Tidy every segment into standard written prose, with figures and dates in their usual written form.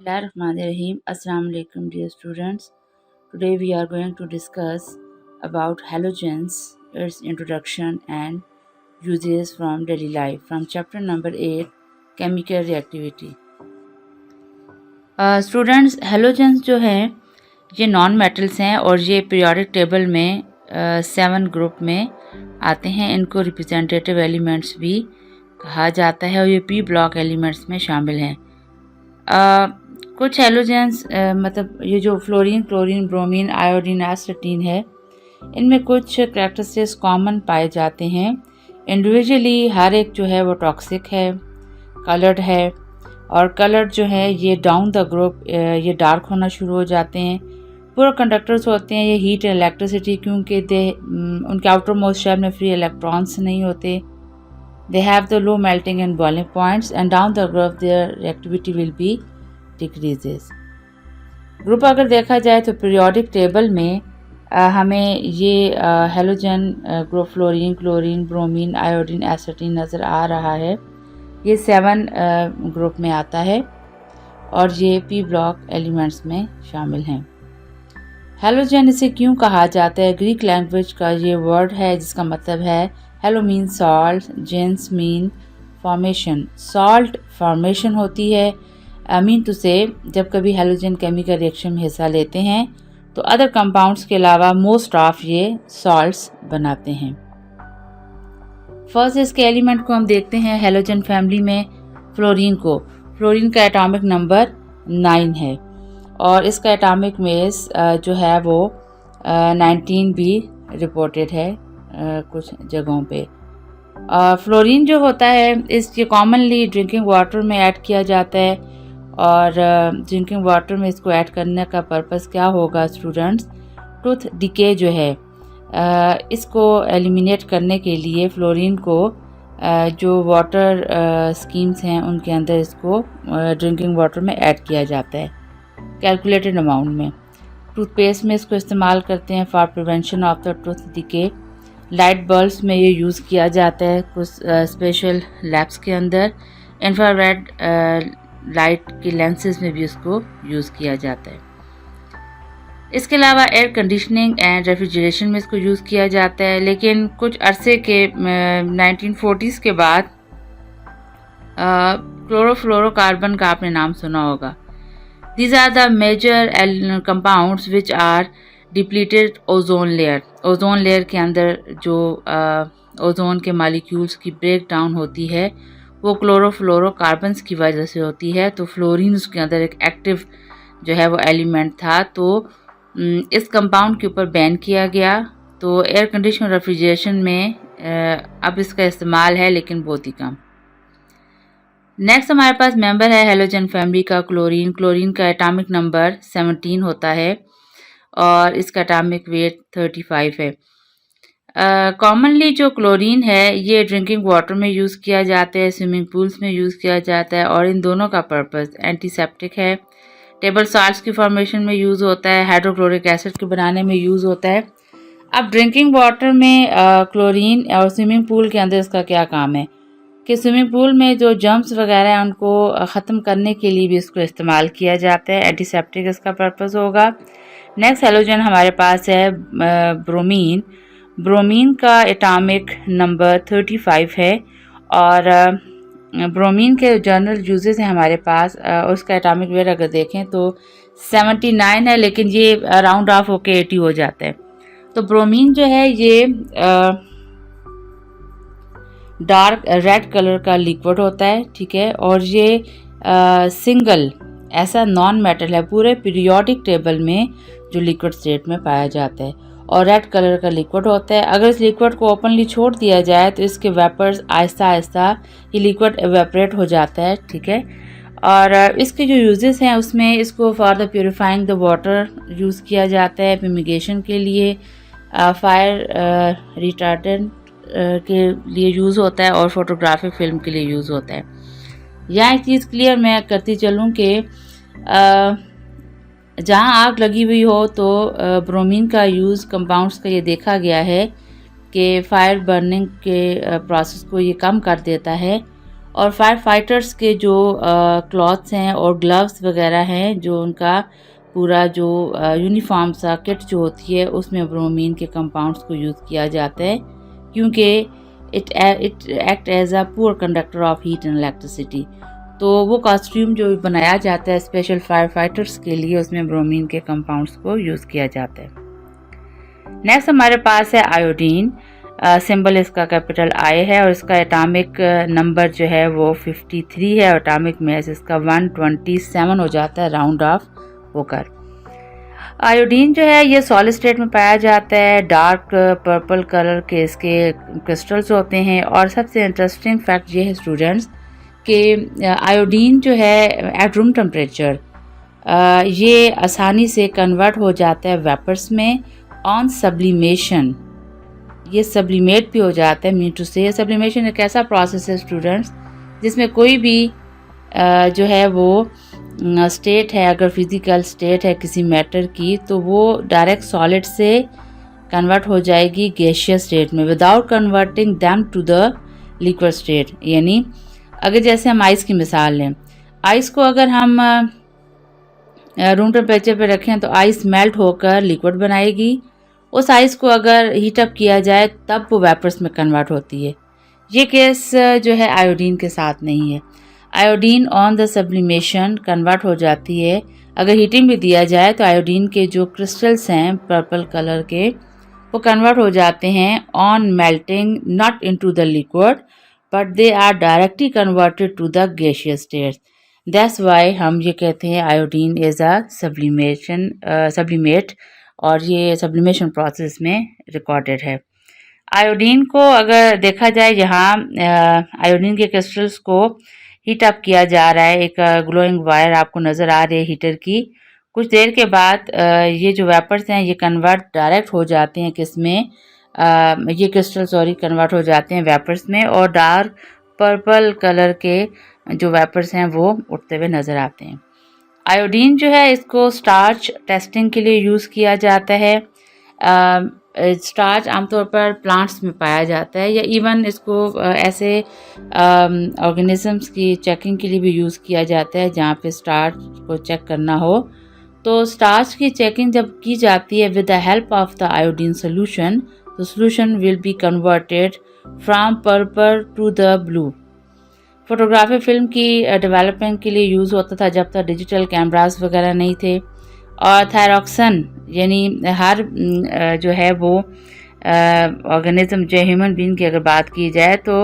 Bismillahirrahmanirrahim. Assalamu alaikum dear students. Today we are going to discuss about halogens, its introduction and uses from daily life from chapter number 8 chemical reactivity. Students, halogens जो हैं ये non metals हैं और ये periodic table में 7 group में आते हैं। इनको रिप्रेजेंटेटिव एलिमेंट्स भी कहा जाता है और ये पी ब्लॉक एलिमेंट्स में शामिल हैं। कुछ हेलोजेंस मतलब ये जो fluorine, chlorine, bromine, iodine, astatine है, इनमें कुछ करैक्टरिस्टिक्स कॉमन पाए जाते हैं। इंडिविजुअली हर एक जो है वो टॉक्सिक है, कलर्ड है और कलर्ड जो है ये डाउन द ग्रुप ये डार्क होना शुरू हो जाते हैं। पूरे कंडक्टर्स होते हैं ये हीट एंड इलेक्ट्रिसिटी, क्योंकि उनके आउटर मोस्ट शेल में फ्री इलेक्ट्रॉन्स नहीं होते। They have the low melting and boiling points and down the group their reactivity will be decreases. Group अगर देखा जाए तो पीरियोडिक टेबल में हमें ये halogen group fluorine, chlorine, bromine, iodine, astatine नज़र आ रहा है। ये 7 ग्रुप में आता है और ये पी ब्लॉक एलिमेंट्स में शामिल हैं। हेलोजन इसे क्यों कहा जाता है? ग्रीक लैंग्वेज का ये वर्ड है जिसका मतलब है halo mean salt, gens mean formation. Salt formation होती है। मीन टू से जब कभी हेलोजन केमिकल रिएक्शन में हिस्सा लेते हैं तो अदर कंपाउंड्स के अलावा मोस्ट ऑफ ये सॉल्ट्स बनाते हैं। फर्स्ट इसके एलिमेंट को हम देखते हैं हेलोजन फैमिली में फ्लोरीन को। फ्लोरीन का एटॉमिक नंबर 9 है और इसका एटॉमिक मेस जो है वो 19 भी रिपोर्टेड है कुछ जगहों पे। फ्लोरीन जो होता है इसके कॉमनली ड्रिंकिंग वाटर में ऐड किया जाता है और ड्रिंकिंग वाटर में इसको ऐड करने का पर्पस क्या होगा स्टूडेंट्स? टूथ डिके जो है इसको एलिमिनेट करने के लिए फ्लोरीन को जो वाटर स्कीम्स हैं उनके अंदर इसको ड्रिंकिंग वाटर में ऐड किया जाता है कैलकुलेटेड अमाउंट में। टूथपेस्ट में इसको इस्तेमाल करते हैं for prevention of the tooth decay. Light bulbs में ये यूज़ किया जाता है कुछ स्पेशल लैब्स के अंदर। इंफ्रारेड लाइट के लेंसेज में भी इसको यूज़ किया जाता है। इसके अलावा एयर कंडीशनिंग एंड रेफ्रिजरेशन में इसको यूज़ किया जाता है, लेकिन कुछ अरसे के 1940s के बाद क्लोरोफ्लोरोकार्बन का आपने नाम सुना होगा। These are the major compounds which are depleted ozone layer. Ozone layer के अंदर जो ओजोन के मालिक्यूल्स की ब्रेक डाउन होती है वो क्लोरोफ्लोरोकार्बन्स की वजह से होती है। तो फ्लोरीन उसके अंदर एक एक्टिव जो है वो एलिमेंट था, तो इस कंपाउंड के ऊपर बैन किया गया। तो एयर कंडीशन रेफ्रिजरेशन में अब इसका इस्तेमाल है, लेकिन बहुत ही कम। नेक्स्ट हमारे पास मेंबर है हेलोजन फैमिली का क्लोरीन। क्लोरीन का एटॉमिक नंबर 17 होता है और इसका एटॉमिक वेट 35 है। कॉमनली जो क्लोरीन है ये ड्रिंकिंग वाटर में यूज़ किया जाता है, स्विमिंग पूल्स में यूज़ किया जाता है और इन दोनों का पर्पस एंटीसेप्टिक है। टेबल साल्ट्स की फॉर्मेशन में यूज़ होता है, हाइड्रोक्लोरिक एसिड के बनाने में यूज़ होता है। अब ड्रिंकिंग वाटर में क्लोरीन और स्विमिंग पूल के अंदर इसका क्या काम है कि स्विमिंग पूल में जो जर्म्स वगैरह हैं उनको ख़त्म करने के लिए भी इसको इस्तेमाल किया जाता है। एंटीसेप्टिक इसका पर्पस होगा। नेक्स्ट हेलोजन हमारे पास है ब्रोमीन। ब्रोमीन का एटॉमिक नंबर 35 है और ब्रोमीन के जनरल यूजेस हैं हमारे पास। उसका एटॉमिक वेट अगर देखें तो 79 है, लेकिन ये राउंड ऑफ होके 80 हो जाता है। तो ब्रोमीन जो है ये डार्क रेड कलर का लिक्विड होता है, ठीक है, और ये सिंगल ऐसा नॉन मेटल है पूरे पीरियोडिक टेबल में जो लिक्विड स्टेट में पाया जाता है और रेड कलर का लिक्विड होता है। अगर इस लिक्विड को ओपनली छोड़ दिया जाए तो इसके वेपर्स आहिस्ता आहिस्ता ये लिक्विड एवेपरेट हो जाता है, ठीक है। और इसके जो यूजेस हैं उसमें इसको for the purifying the water use किया जाता है, फ्यूमिगेशन के लिए, फायर रिटार्डेंट के लिए यूज़ होता है और फोटोग्राफिक फिल्म के लिए यूज़ होता है। यहाँ एक चीज़ क्लियर मैं करती चलूँ कि जहाँ आग लगी हुई हो तो ब्रोमीन का यूज़ कंपाउंड्स का ये देखा गया है कि फायर बर्निंग के प्रोसेस को ये कम कर देता है और फायर फाइटर्स के जो क्लॉथ्स हैं और ग्लव्स वगैरह हैं, जो उनका पूरा जो यूनिफॉर्म सा किट जो होती है उसमें ब्रोमीन के कंपाउंड्स को यूज़ किया जाता है, क्योंकि it act as a poor conductor of heat and electricity. तो वो कॉस्ट्यूम जो बनाया जाता है स्पेशल फायर फाइटर्स के लिए, उसमें ब्रोमीन के कंपाउंड्स को यूज़ किया जाता है। नेक्स्ट हमारे पास है आयोडीन। सिंबल इसका कैपिटल आई है और इसका एटॉमिक नंबर जो है वो 53 है और एटॉमिक मास इसका 127 हो जाता है राउंड ऑफ होकर। आयोडीन जो है ये सॉलिड स्टेट में पाया जाता है, डार्क पर्पल कलर के इसके क्रिस्टल्स होते हैं। और सबसे इंटरेस्टिंग फैक्ट ये है स्टूडेंट्स कि आयोडीन जो है एट रूम टेम्परेचर ये आसानी से कन्वर्ट हो जाता है वेपर्स में ऑन सब्लिमेशन। ये सब्लिमेट भी हो जाता है। मीन टू से सब्लिमेशन एक ऐसा प्रोसेस है स्टूडेंट्स जिसमें कोई भी जो है वो स्टेट है, अगर फिजिकल स्टेट है किसी मैटर की, तो वो डायरेक्ट सॉलिड से कन्वर्ट हो जाएगी गैसियस स्टेट में without converting them to the liquid state. यानी अगर जैसे हम आइस की मिसाल लें, आइस को अगर हम रूम टेम्परेचर पे रखें तो आइस मेल्ट होकर लिक्विड बनाएगी। उस आइस को अगर हीटअप किया जाए तब वो वेपर्स में कन्वर्ट होती है। ये केस जो है आयोडीन के साथ नहीं है। Iodine on the sublimation convert हो जाती है। अगर हीटिंग भी दिया जाए तो आयोडीन के जो क्रिस्टल्स हैं पर्पल कलर के, वो कन्वर्ट हो जाते हैं on melting not into the liquid but they are directly converted to the gaseous state. That's why हम ये कहते हैं आयोडीन इज़ अ सब्लिमेट और ये सब्लिमेशन प्रोसेस में रिकॉर्डेड है। आयोडीन को अगर देखा जाए, यहाँ आयोडीन के क्रिस्टल्स को हीट अप किया जा रहा है। एक ग्लोइंग वायर आपको नज़र आ रही है हीटर की। कुछ देर के बाद ये जो वेपर्स हैं ये कन्वर्ट डायरेक्ट हो जाते हैं किसमें, ये क्रिस्टल कन्वर्ट हो जाते हैं वेपर्स में और डार्क पर्पल कलर के जो वेपर्स हैं वो उठते हुए नज़र आते हैं। आयोडीन जो है इसको स्टार्च टेस्टिंग के लिए यूज़ किया जाता है। स्टार्च आमतौर पर प्लांट्स में पाया जाता है या इवन इसको ऐसे ऑर्गेनिजम्स की चेकिंग के लिए भी यूज़ किया जाता है जहाँ पे स्टार्च को चेक करना हो। तो स्टार्च की चेकिंग जब की जाती है with the help of the iodine solution, तो solution will be converted from purple to the blue. Photography film की डेवलपमेंट के लिए यूज़ होता था जब तक डिजिटल कैमरास वगैरह नहीं थे। और थायरॉक्सन यानी हर जो है वो ऑर्गेनिज्म जो ह्यूमन बीइंग की अगर बात की जाए तो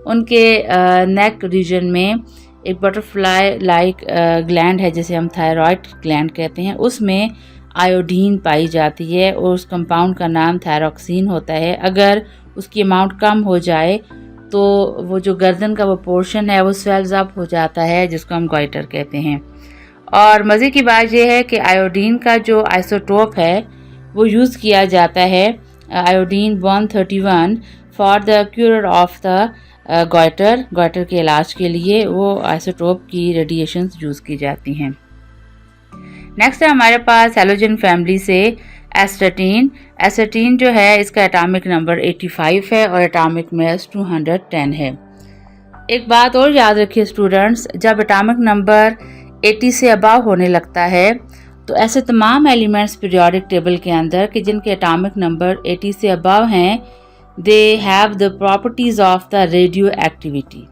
उनके नेक रीजन में एक बटरफ्लाई लाइक ग्लैंड है जिसे हम थायरॉइड ग्लैंड कहते हैं, उसमें आयोडीन पाई जाती है और उस कंपाउंड का नाम थायरॉक्सिन होता है। अगर उसकी अमाउंट कम हो जाए तो वो जो गर्दन का वो पोर्शन है वो स्वेल्स अप हो जाता है जिसको हम गॉइटर कहते हैं। और मज़े की बात यह है कि आयोडीन का जो आइसोटोप है वो यूज़ किया जाता है iodine 131 for the cure of the goitre के इलाज के लिए वो आइसोटोप की रेडिएशंस यूज़ की जाती हैं। नेक्स्ट है हमारे पास हैलोजन फैमिली से एस्टेटीन। एस्टेटीन जो है इसका एटॉमिक नंबर 85 है और एटॉमिक मास 210 है। एक बात और याद रखिए स्टूडेंट्स, जब एटॉमिक नंबर 80 से अबव होने लगता है तो ऐसे तमाम एलिमेंट्स पीरियोडिक टेबल के अंदर कि जिनके एटॉमिक नंबर 80 से अबव हैं, they have the properties of the radio activity.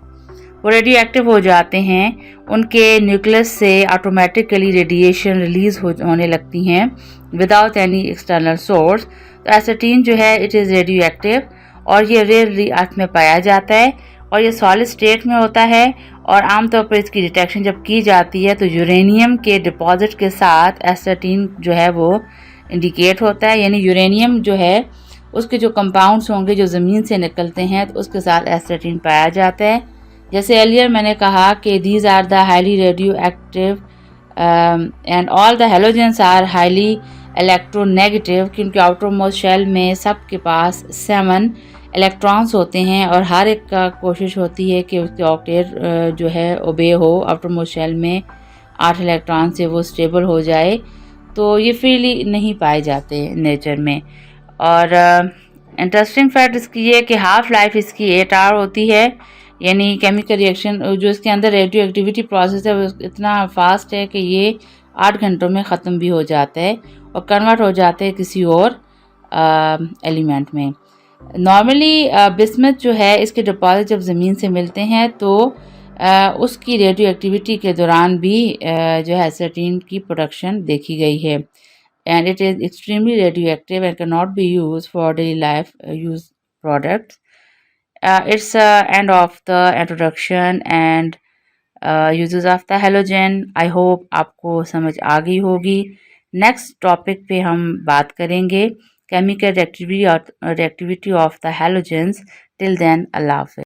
वो रेडियो एक्टिव हो जाते हैं, उनके न्यूक्लियस से ऑटोमेटिकली रेडिएशन रिलीज होने लगती हैं विदाउट एनी एक्सटर्नल सोर्स। तो एसेटीन जो है इट इज़ रेडियो एक्टिव और ये रेयरली अर्थ में पाया जाता है और ये सॉलिड स्टेट में होता है। और आमतौर पर इसकी डिटेक्शन जब की जाती है तो यूरेनियम के डिपॉजिट के साथ एसेटीन जो है वो इंडिकेट होता है। यानी यूरेनियम जो है उसके जो कंपाउंड्स होंगे जो ज़मीन से निकलते हैं तो उसके साथ एसेटीन पाया जाता है। जैसे एलियर मैंने कहा कि these are the highly radioactive and all the halogens are highly electronegative, क्योंकि आउटर मोस्ट शेल में सबके पास 7 इलेक्ट्रॉन्स होते हैं और हर एक का कोशिश होती है कि उसके ऑक्टेट जो है ओबे हो, आउटर मोस्ट शेल में 8 इलेक्ट्रॉन से वो स्टेबल हो जाए। तो ये फ्रीली नहीं पाए जाते नेचर में। और इंटरेस्टिंग फैक्ट इसकी ये कि हाफ लाइफ इसकी 8 आवर होती है। यानी केमिकल रिएक्शन जो इसके अंदर रेडियो एक्टिविटी प्रोसेस है वो इतना फास्ट है कि ये 8 घंटों में ख़त्म भी हो जाता है और कन्वर्ट हो जाते हैं किसी और एलिमेंट में। नॉर्मली बिस्मथ जो है इसके डिपॉजिट जब ज़मीन से मिलते हैं तो उसकी रेडियो एक्टिविटी के दौरान भी जो है एसिटीन की प्रोडक्शन देखी गई है and it is extremely radio active and can not be use for daily life use products. It's end of the introduction and uses of the halogen। I hope आपको समझ आ गई होगी। नेक्स्ट टॉपिक पे हम बात करेंगे chemical reactivity of the halogens. Till then अल्लाह हाफ़िज़।